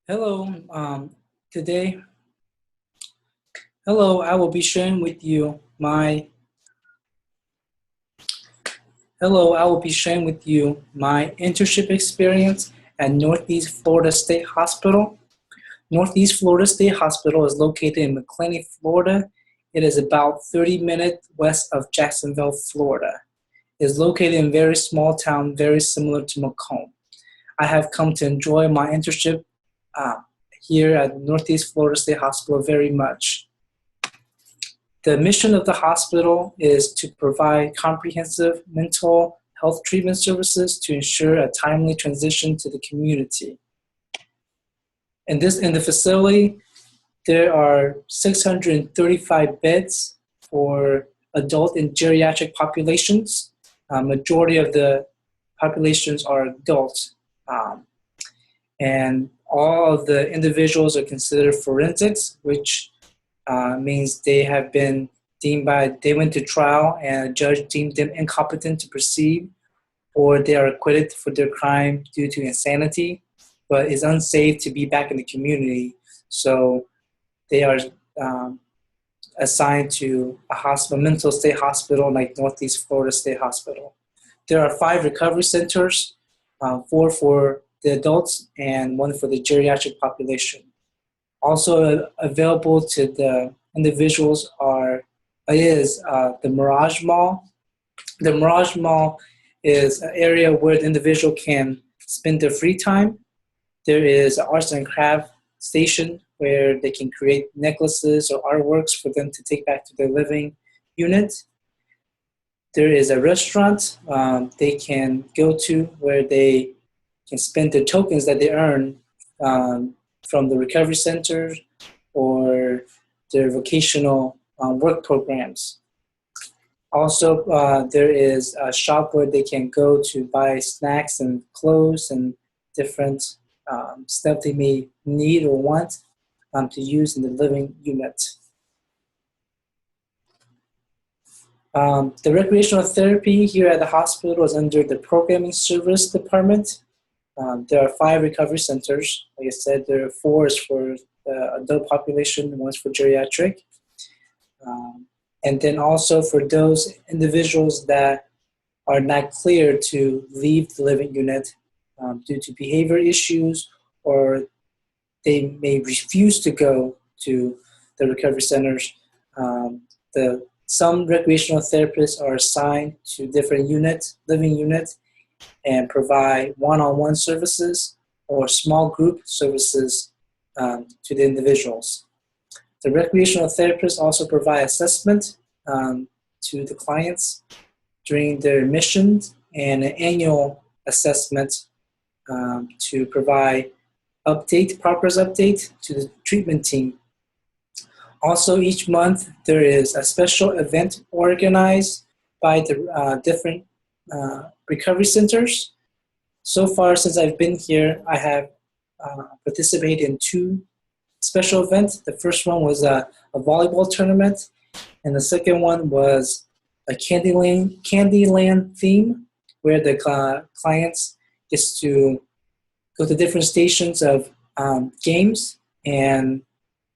Hello, today, hello, I will be sharing with you my internship experience at Northeast Florida State Hospital. Northeast Florida State Hospital is located in McClenny, Florida. It is about 30 minutes west of Jacksonville, Florida. It is located in a very small town, very similar to Macomb. I have come to enjoy my internship uh, here at Northeast Florida State Hospital very much. The mission of the hospital is to provide comprehensive mental health treatment services to ensure a timely transition to the community. In the facility, there are 635 beds for adult and geriatric populations. Majority of the populations are adults, and all of the individuals are considered forensics, which means they have been they went to trial and a judge deemed them incompetent to proceed, or they are acquitted for their crime due to insanity, but is unsafe to be back in the community. So they are um, assigned to a mental state hospital like Northeast Florida State Hospital. There are 5 recovery centers, 4 for the adults and 1 for the geriatric population. Also available to the individuals is the Mirage Mall. The Mirage Mall is an area where the individual can spend their free time. There is an arts and craft station where they can create necklaces or artworks for them to take back to their living unit. There is a restaurant they can go to where they can spend their tokens that they earn from the recovery centers or their vocational work programs. Also, there is a shop where they can go to buy snacks and clothes and different stuff they may need or want to use in the living unit. The recreational therapy here at the hospital is under the programming service department. There are 5 recovery centers. Like I said, there are 4 is for the adult population, 1 is for geriatric. And then also for those individuals that are not clear to leave the living unit due to behavior issues, or they may refuse to go to the recovery centers. Some recreational therapists are assigned to different living units, and provide one-on-one services or small group services to the individuals. The recreational therapists also provide assessment to the clients during their admissions and an annual assessment to provide progress update to the treatment team. Also, each month there is a special event organized by the different recovery centers. So far, since I've been here, I have participated in 2 special events. The first one was a volleyball tournament, and the second one was a Candyland theme, where the clients gets to go to different stations of games, and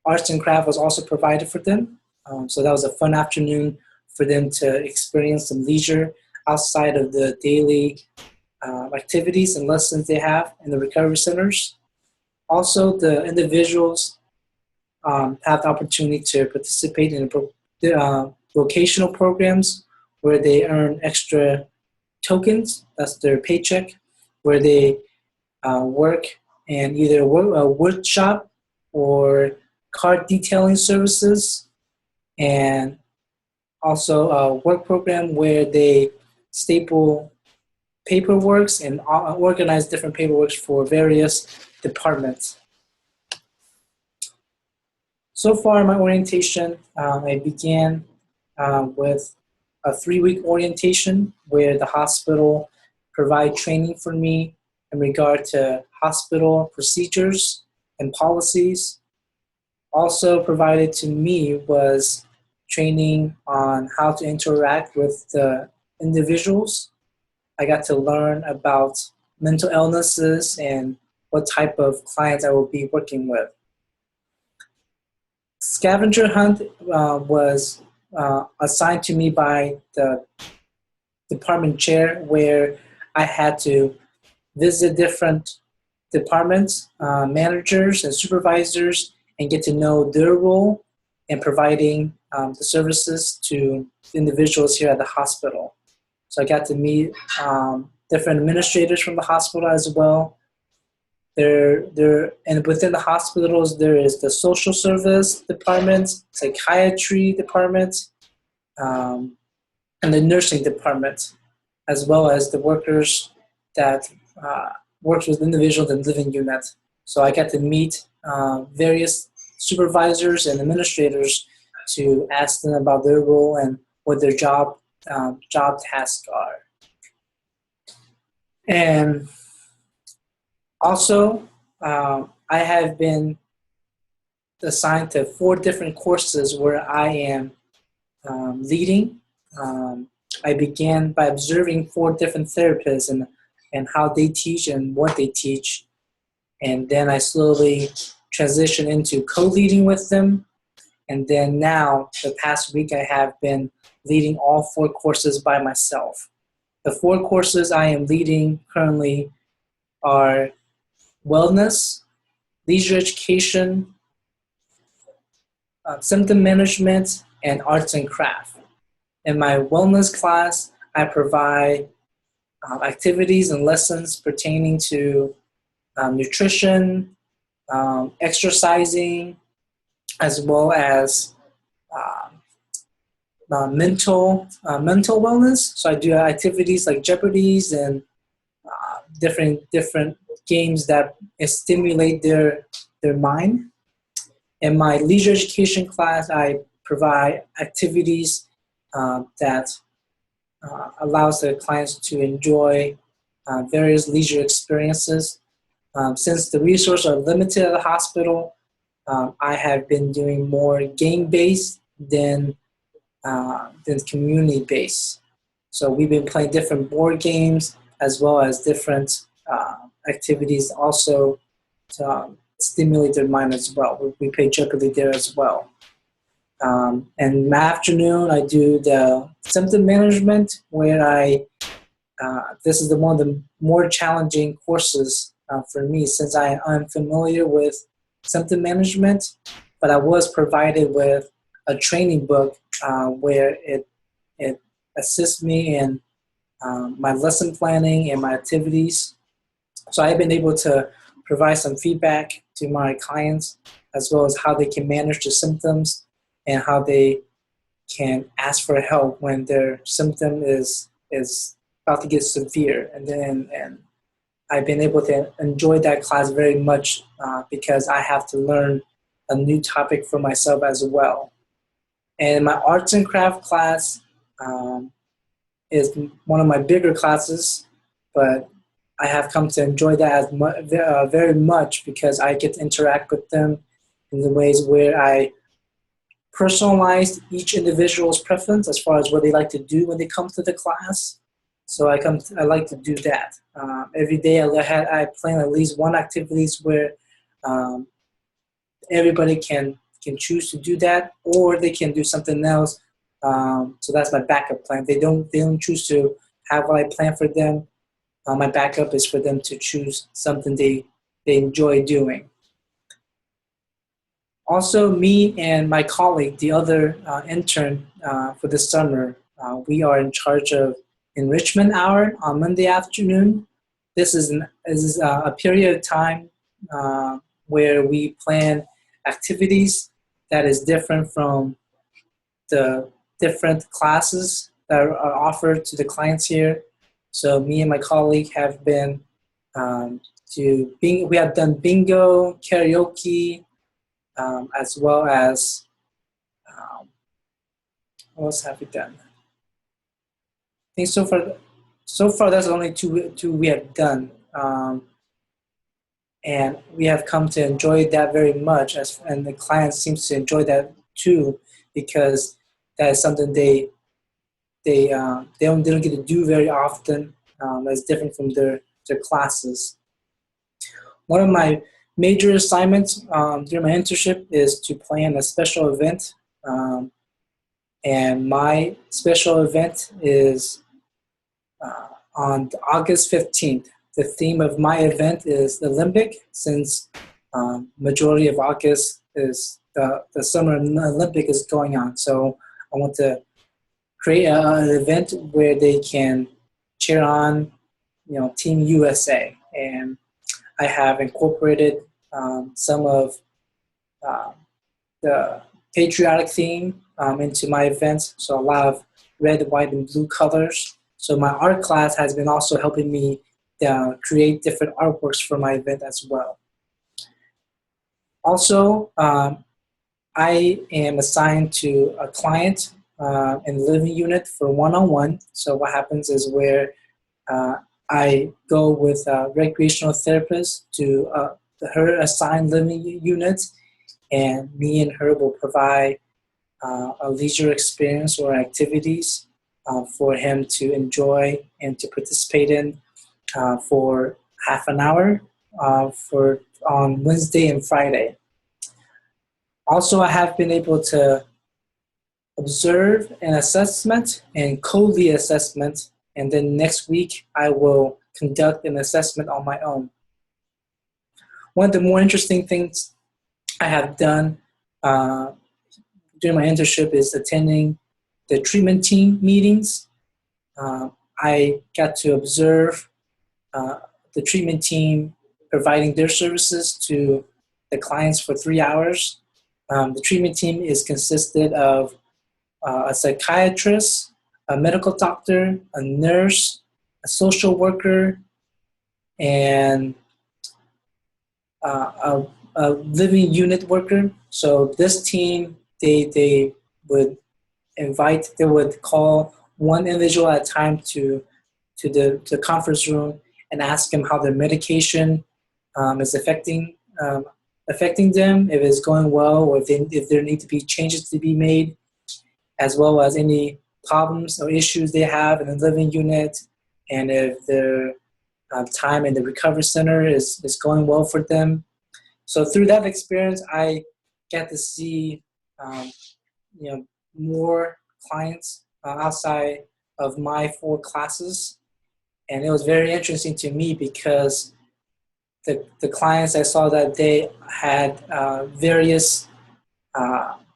arts and craft was also provided for them. So that was a fun afternoon for them to experience some leisure outside of the daily activities and lessons they have in the recovery centers. Also, the individuals have the opportunity to participate in vocational programs where they earn extra tokens, that's their paycheck, where they work in either a wood shop or car detailing services, and also a work program where they staple paperworks and organize different paperworks for various departments. So far in my orientation, I began with a 3-week orientation where the hospital provide training for me in regard to hospital procedures and policies. Also provided to me was training on how to interact with the individuals. I got to learn about mental illnesses and what type of clients I will be working with. Scavenger hunt was assigned to me by the department chair, where I had to visit different departments, managers and supervisors, and get to know their role in providing the services to individuals here at the hospital. So I got to meet different administrators from the hospital as well. And within the hospitals, there is the social service department, psychiatry department, and the nursing department, as well as the workers that works with individuals in living units. So I got to meet various supervisors and administrators to ask them about their role and what their job tasks are. And also, I have been assigned to 4 different courses where I am leading. I began by observing 4 different therapists and how they teach and what they teach. And then I slowly transitioned into co-leading with them. And then now, the past week, I have been leading all 4 courses by myself. The 4 courses I am leading currently are wellness, leisure education, symptom management, and arts and craft. In my wellness class, I provide activities and lessons pertaining to nutrition, exercising, as well as mental wellness. So I do activities like Jeopardies and different games that stimulate their mind. In my leisure education class, I provide activities that allows the clients to enjoy various leisure experiences. Since the resources are limited at the hospital, I have been doing more game-based than community-based. So we've been playing different board games as well as different activities also to stimulate their mind as well. We play Jeopardy there as well. And in the afternoon, I do the symptom management, where this is one of the more challenging courses for me, since I am familiar with symptom management, but I was provided with a training book where it assists me in my lesson planning and my activities. So I've been able to provide some feedback to my clients, as well as how they can manage the symptoms and how they can ask for help when their symptom is about to get severe. And I've been able to enjoy that class very much because I have to learn a new topic for myself as well. And my arts and craft class is one of my bigger classes, but I have come to enjoy that very much because I get to interact with them in the ways where I personalize each individual's preference as far as what they like to do when they come to the class. So I like to do that. Every day I plan at least one activities where everybody can choose to do that, or they can do something else. So that's my backup plan. They don't choose to have what I plan for them. My backup is for them to choose something they enjoy doing. Also, me and my colleague, the other intern for this summer, we are in charge of enrichment hour on Monday afternoon. This is a period of time where we plan activities that is different from the different classes that are offered to the clients here. So me and my colleague have been we have done bingo, karaoke, as well as what else have we done? I think so far that's only two we have done, and we have come to enjoy that very much. And the client seems to enjoy that too, because that is something they don't get to do very often. That's different from their classes. One of my major assignments during my internship is to plan a special event. And my special event is on August 15th. The theme of my event is Olympic, since majority of August is the Summer Olympic is going on. So I want to create an event where they can cheer on, Team USA. And I have incorporated some of uh, the patriotic theme into my events. So a lot of red, white, and blue colors. So my art class has been also helping me create different artworks for my event as well. Also, I am assigned to a client in the living unit for one-on-one. So what happens is where I go with a recreational therapist to her assigned living unit, and me and her will provide a leisure experience or activities for him to enjoy and to participate in for half an hour on Wednesday and Friday. Also, I have been able to observe an assessment and co-lead assessment, and then next week I will conduct an assessment on my own. One of the more interesting things I have done during my internship is attending the treatment team meetings. I got to observe the treatment team providing their services to the clients for 3 hours. The treatment team is consisted of a psychiatrist, a medical doctor, a nurse, a social worker, and a living unit worker. So this team, they would call one individual at a time to the conference room and ask them how their medication is affecting them, if it's going well, or if there need to be changes to be made, as well as any problems or issues they have in the living unit, and if their time in the recovery center is going well for them. So through that experience, I get to see more clients outside of my 4 classes, and it was very interesting to me because the clients I saw that day had various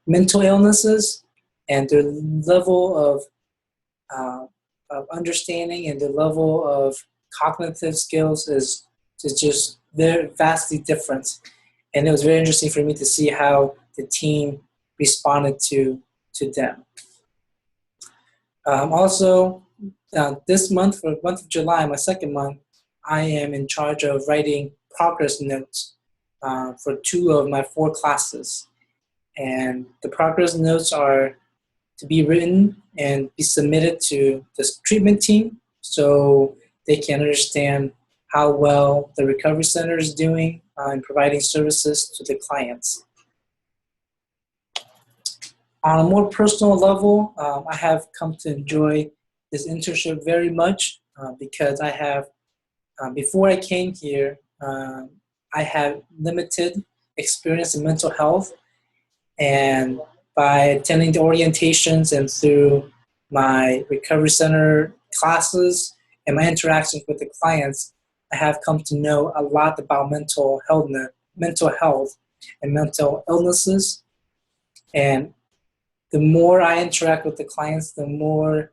mental illnesses, and their level of understanding and the level of cognitive skills is just very vastly different. And it was very interesting for me to see how the team responded to them. Also, this month, for the month of July, my second month, I am in charge of writing progress notes for 2 of my 4 classes. And the progress notes are to be written and be submitted to the treatment team so they can understand how well the recovery center is doing in providing services to the clients. On a more personal level, I have come to enjoy this internship very much because I have, before I came here, I had limited experience in mental health, and by attending the orientations and through my recovery center classes and my interactions with the clients, I have come to know a lot about mental health and mental illnesses. And the more I interact with the clients, the more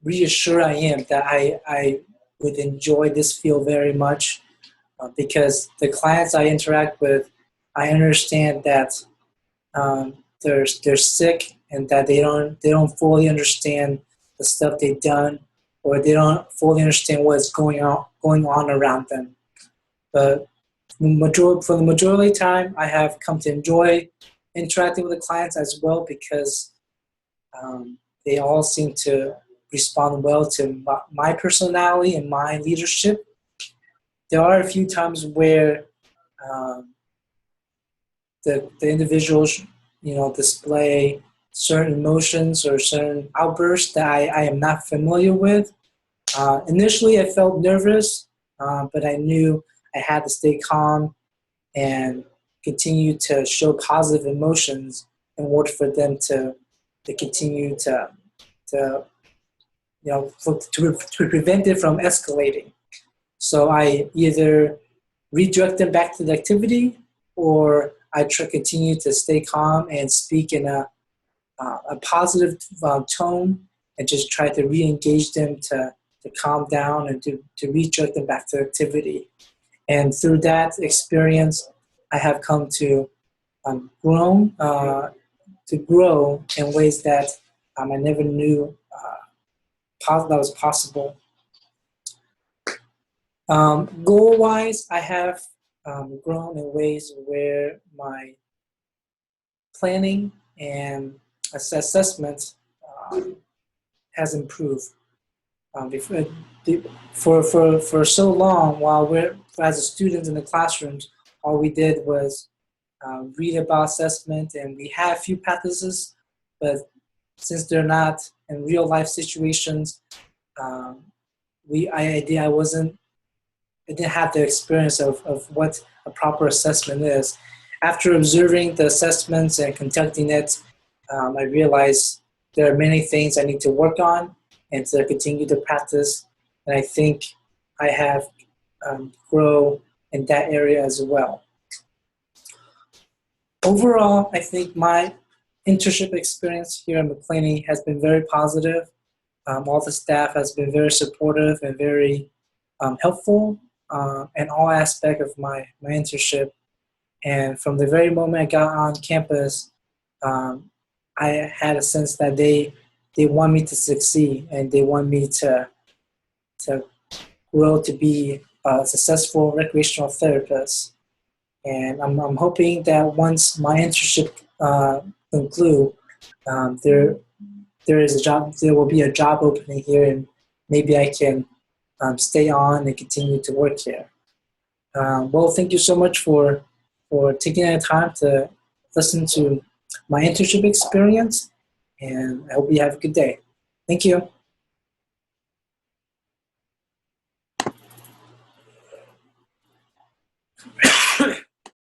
reassured I am that I would enjoy this field very much because the clients I interact with, I understand that they're sick and that they don't fully understand the stuff they've done, or they don't fully understand what's going on around them. But for the majority of the time, I have come to enjoy interacting with the clients as well because they all seem to respond well to my personality and my leadership. There are a few times where the individuals, display certain emotions or certain outbursts that I am not familiar with. Initially, I felt nervous, but I knew I had to stay calm and continue to show positive emotions in order for them to continue to to prevent it from escalating. So I either redirect them back to the activity, or I continue to stay calm and speak in a positive tone, and just try to re-engage them to calm down and to redirect them back to activity. And through that experience, I have come to grow in ways that I never knew that was possible. Goal-wise, I have grown in ways where my planning and assessment has improved. For so long, while we're as a student in the classrooms, all we did was read about assessment, and we have a few practices, but since they're not in real life situations, I didn't have the experience of what a proper assessment is. After observing the assessments and conducting it, I realized there are many things I need to work on and to continue to practice. And I think I have grown in that area as well. Overall, I think my internship experience here at McClaney has been very positive. All the staff has been very supportive and very helpful in all aspects of my internship. And from the very moment I got on campus, I had a sense that they want me to succeed, and they want me to grow to be a successful recreational therapist. And I'm hoping that once my internship conclude, there will be a job opening here, and maybe I can stay on and continue to work here. Well, thank you so much for taking the time to listen to my internship experience, and I hope you have a good day. Thank you.